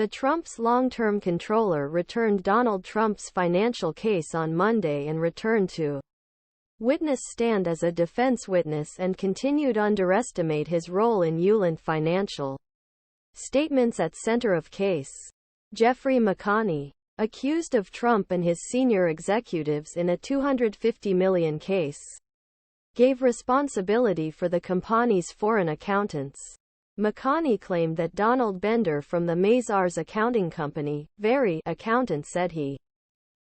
The Trump's long-term controller returned Donald Trump's financial case on Monday and returned to witness stand as a defense witness and continued underestimate his role in ulent financial statements at center of case. Jeffrey McConney, accused of Trump and his senior executives in a $250 million case, gave responsibility for the company's foreign accountants. McConney claimed that Donald Bender from the Mazars Accounting Company, very accountant, said he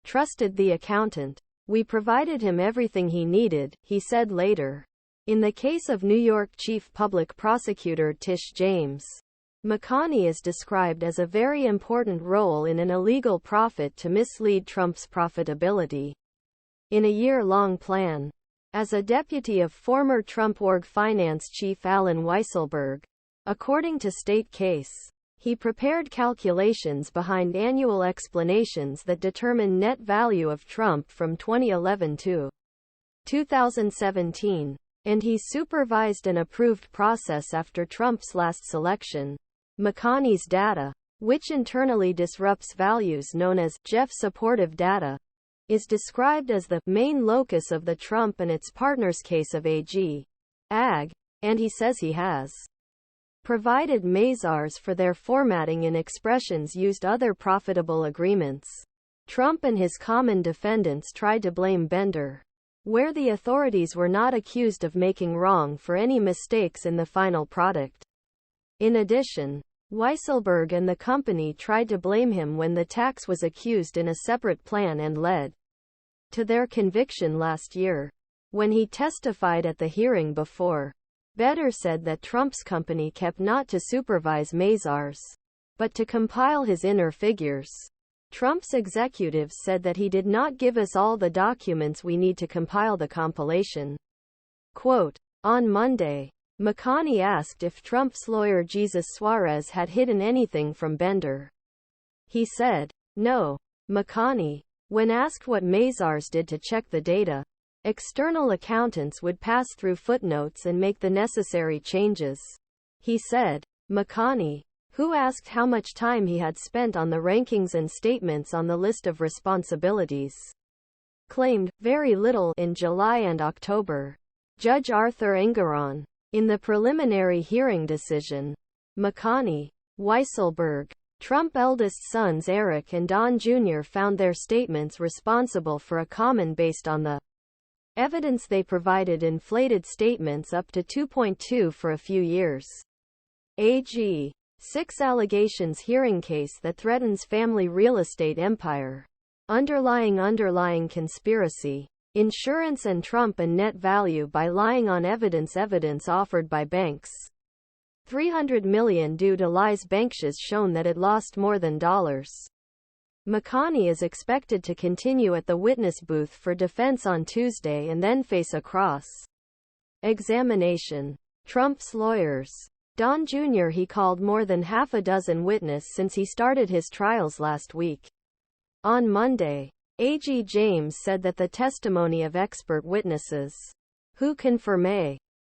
trusted the accountant. "We provided him everything he needed," he said later. In the case of New York Chief Public Prosecutor Tish James, McConney is described as a very important role in an illegal profit to mislead Trump's profitability in a year-long plan. As a deputy of former Trump org finance chief Alan Weisselberg, according to state case, he prepared calculations behind annual explanations that determine net value of Trump from 2011 to 2017, and he supervised an approved process after Trump's last selection. McConney's data, which internally disrupts values known as Jeff supportive data, is described as the main locus of the Trump and its partners case of AG.Ag, and he says he has provided Mazars for their formatting in expressions used other profitable agreements. Trump and his common defendants tried to blame Bender, where the authorities were not accused of making wrong for any mistakes in the final product. In addition, Weisselberg and the company tried to blame him when the tax was accused in a separate plan and led to their conviction last year. When he testified at the hearing before, Bender said that Trump's company kept not to supervise Mazars, but to compile his inner figures. Trump's executives said that he did not give us all the documents we need to compile the compilation. Quote, on Monday, McConney asked if Trump's lawyer Jesus Suarez had hidden anything from Bender. He said, no. McConney, when asked what Mazars did to check the data, external accountants would pass through footnotes and make the necessary changes. He said, McConney, who asked how much time he had spent on the rankings and statements on the list of responsibilities, claimed very little in July and October. Judge Arthur Engoron, in the preliminary hearing decision, McConney, Weisselberg, Trump eldest sons Eric and Don Jr. found their statements responsible for a common based on the evidence they provided inflated statements up to 2.2 for a few years. AG. 6 allegations hearing case that threatens family real estate empire. Underlying conspiracy. Insurance and Trump and net value by lying on evidence offered by banks. $300 million due to lies bankshas shown that it lost more than $. McConney is expected to continue at the witness booth for defense on Tuesday and then face a cross-examination. Trump's lawyers. Don Jr. He called more than half a dozen witnesses since he started his trials last week. On Monday, AG James said that the testimony of expert witnesses, who confirme